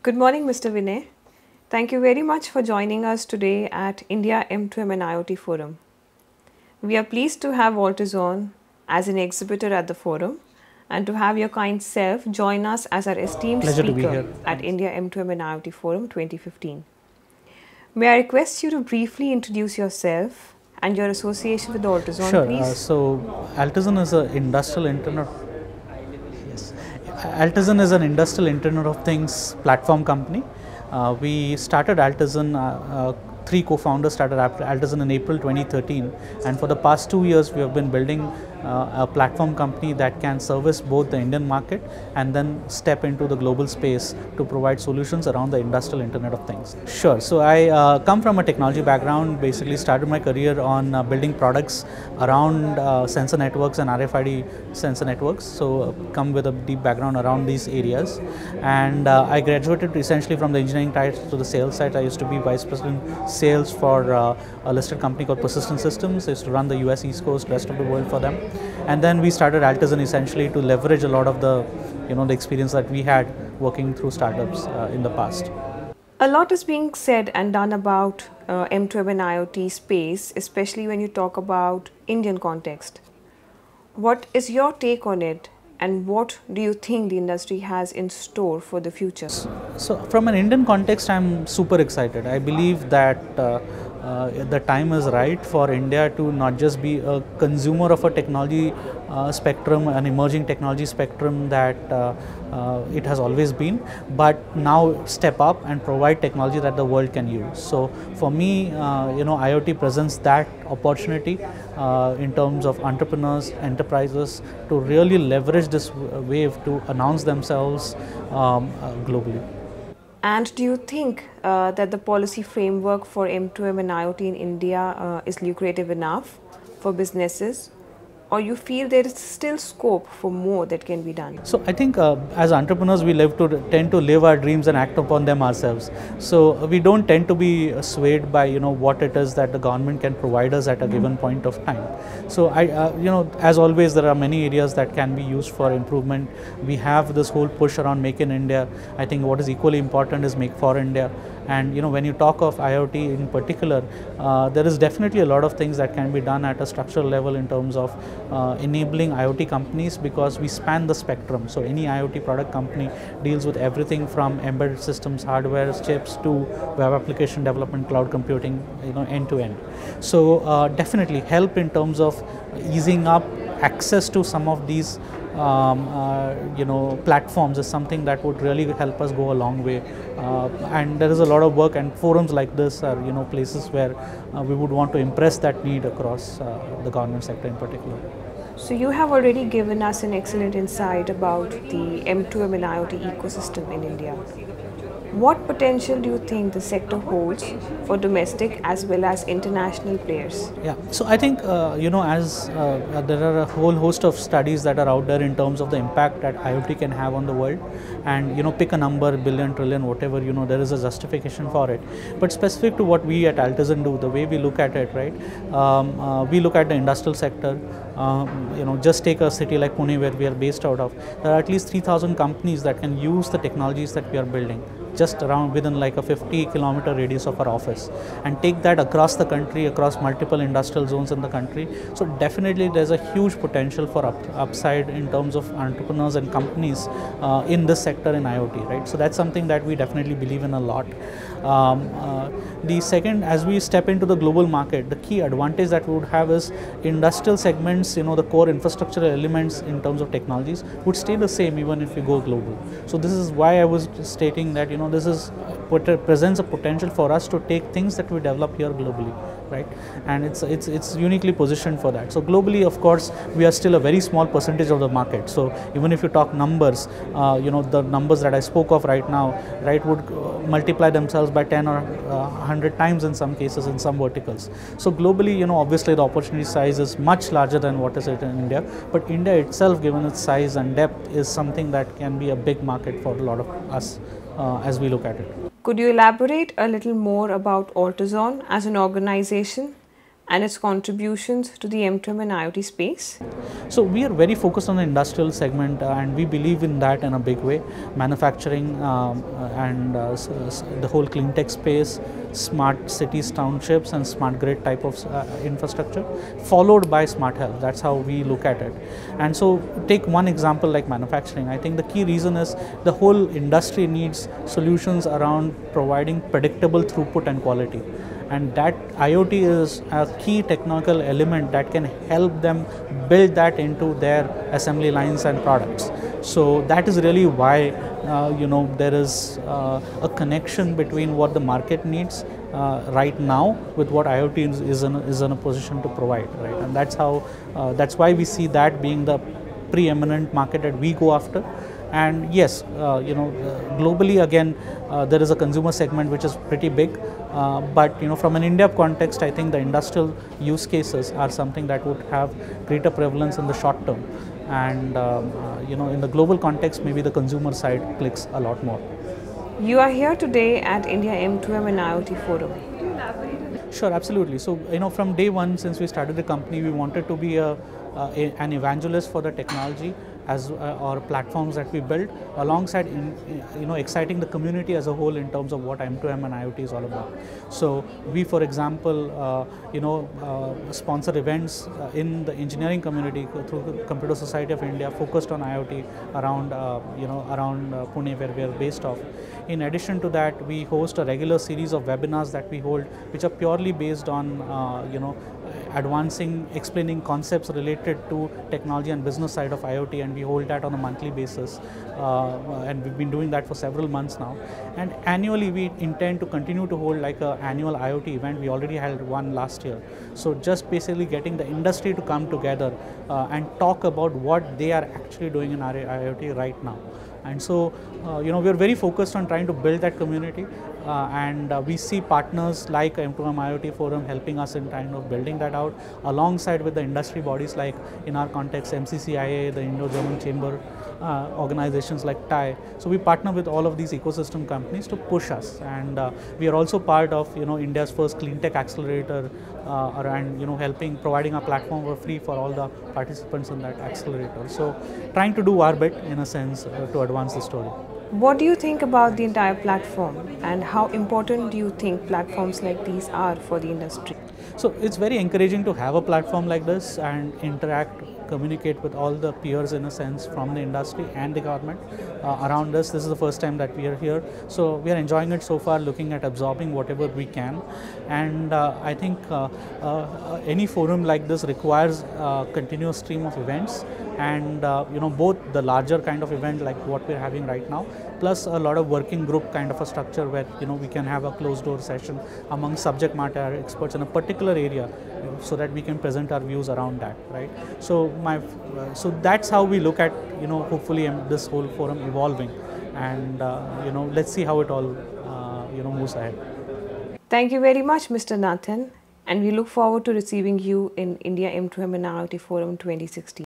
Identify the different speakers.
Speaker 1: Good morning, Mr. Vinay. Thank you very much for joining us today at India M2M and IoT Forum. We are pleased to have Altazon as an exhibitor at the forum and to have your kind self join us as our esteemed
Speaker 2: Pleasure to be
Speaker 1: speaker
Speaker 2: here.
Speaker 1: at India M2M and IoT Forum 2015. May I request you to briefly introduce yourself and your association with Altazon,
Speaker 2: Sure.
Speaker 1: please?
Speaker 2: Altazon is an industrial internet. Yes, Altazon is an industrial Internet of Things platform company. We started Altazon. Three co-founders started Altazon in April 2013, and for the past 2 years, we have been building a platform company that can service both the Indian market and then step into the global space to provide solutions around the industrial Internet of Things. Sure. So I come from a technology background. Basically, started my career on building products around sensor networks and RFID sensor networks. So come with a deep background around these areas, and I graduated essentially from the engineering side to the sales side. I used to be vice president sales for a listed company called Persistent Systems. I used to run the US East Coast, rest of the world for them. And then we started Altazon essentially to leverage a lot of the experience that we had working through startups in the past.
Speaker 1: A lot is being said and done about M2M and IoT space, especially when you talk about Indian context. What is your take on it, and what do you think the industry has in store for the future?
Speaker 2: So from an Indian context, I'm super excited. I believe that the time is right for India to not just be a consumer of a technology spectrum, an emerging technology spectrum that it has always been, but now step up and provide technology that the world can use. So for me, IoT presents that opportunity in terms of entrepreneurs, enterprises to really leverage this wave to announce themselves globally.
Speaker 1: And do you think that the policy framework for M2M and IoT in India is lucrative enough for businesses? Or you feel there is still scope for more that can be done?
Speaker 2: So I think as entrepreneurs, we tend to live our dreams and act upon them ourselves. So we don't tend to be swayed by what it is that the government can provide us at a given point of time. So I as always, there are many areas that can be used for improvement. We have this whole push around Make in India. I think what is equally important is Make for India. And when you talk of IoT in particular, there is definitely a lot of things that can be done at a structural level in terms of enabling IoT companies, because we span the spectrum. So any IoT product company deals with everything from embedded systems, hardware, chips to web application development, cloud computing, end to end. So definitely help in terms of easing up access to some of these platforms is something that would really help us go a long way. And there is a lot of work, and forums like this are places where we would want to impress that need across the government sector in particular.
Speaker 1: So you have already given us an excellent insight about the M2M and IoT ecosystem in India. What potential do you think the sector holds for domestic as well as international players?
Speaker 2: Yeah, so I think as there are a whole host of studies that are out there in terms of the impact that IoT can have on the world, and pick a number, billion, trillion, whatever, there is a justification for it. But specific to what we at Altazon do, the way we look at it, right? We look at the industrial sector. Just take a city like Pune, where we are based out of. There are at least 3,000 companies that can use the technologies that we are building just around within like a 50-kilometer radius of our office, and take that across the country, across multiple industrial zones in the country. So definitely there's a huge potential for upside in terms of entrepreneurs and companies in this sector in IoT, right? So that's something that we definitely believe in a lot. The second, as we step into the global market, the key advantage that we would have is industrial segments, the core infrastructure elements in terms of technologies would stay the same even if we go global. So this is why I was stating that this presents a potential for us to take things that we develop here globally, right? And it's uniquely positioned for that. So globally, of course, we are still a very small percentage of the market. So even if you talk numbers, the numbers that I spoke of right now, right, would multiply themselves by 10 or 100 times in some cases in some verticals. So globally, obviously the opportunity size is much larger than what is it in India. But India itself, given its size and depth, is something that can be a big market for a lot of us as we look at it.
Speaker 1: Could you elaborate a little more about Altazon as an organization and its contributions to the M2M and IoT space?
Speaker 2: So we are very focused on the industrial segment, and we believe in that in a big way. Manufacturing and the whole clean tech space, smart cities, townships, and smart grid type of infrastructure, followed by smart health. That's how we look at it. And so take one example like manufacturing. I think the key reason is the whole industry needs solutions around providing predictable throughput and quality. And that IoT is a key technical element that can help them build that into their assembly lines and products. So that is really why there is a connection between what the market needs right now with what IoT is in a position to provide, right? And that's why we see that being the preeminent market that we go after. And yes, globally again, there is a consumer segment which is pretty big, but from an India context, I think the industrial use cases are something that would have greater prevalence in the short term, and in the global context, maybe the consumer side clicks a lot more.
Speaker 1: You are here today at India M2M and IoT Forum.
Speaker 2: Sure, absolutely. So from day one, since we started the company, we wanted to be an evangelist for the technology or platforms that we build, alongside exciting the community as a whole in terms of what M2M and IoT is all about. So we, for example, sponsor events in the engineering community through Computer Society of India, focused on IoT around Pune, where we are based off. In addition to that, we host a regular series of webinars that we hold, which are purely based on explaining concepts related to technology and business side of IoT, and we hold that on a monthly basis, and we've been doing that for several months now. And annually we intend to continue to hold like an annual IoT event. We already held one last year. So just basically getting the industry to come together and talk about what they are actually doing in IoT right now. And so, we are very focused on trying to build that community, and we see partners like M2M IoT Forum helping us in kind of building that out, alongside with the industry bodies like, in our context, MCCIA, the Indo-German Chamber, organizations like TIE. So we partner with all of these ecosystem companies to push us, and we are also part of India's first clean tech accelerator, and providing a platform for free for all the participants in that accelerator. So trying to do our bit in a sense to advance the story.
Speaker 1: What do you think about the entire platform, and how important do you think platforms like these are for the industry?
Speaker 2: So it's very encouraging to have a platform like this and interact, communicate with all the peers in a sense from the industry and the government around us. This is the first time that we are here, so we are enjoying it so far, looking at absorbing whatever we can. And I think any forum like this requires a continuous stream of events, and both the larger kind of event like what we're having right now, plus a lot of working group kind of a structure where we can have a closed door session among subject matter experts in a particular area, so that we can present our views around that, right? So so that's how we look at hopefully this whole forum evolving, and let's see how it all moves ahead.
Speaker 1: Thank you very much, Mr. Nathan, and we look forward to receiving you in India M2M and IoT Forum 2016.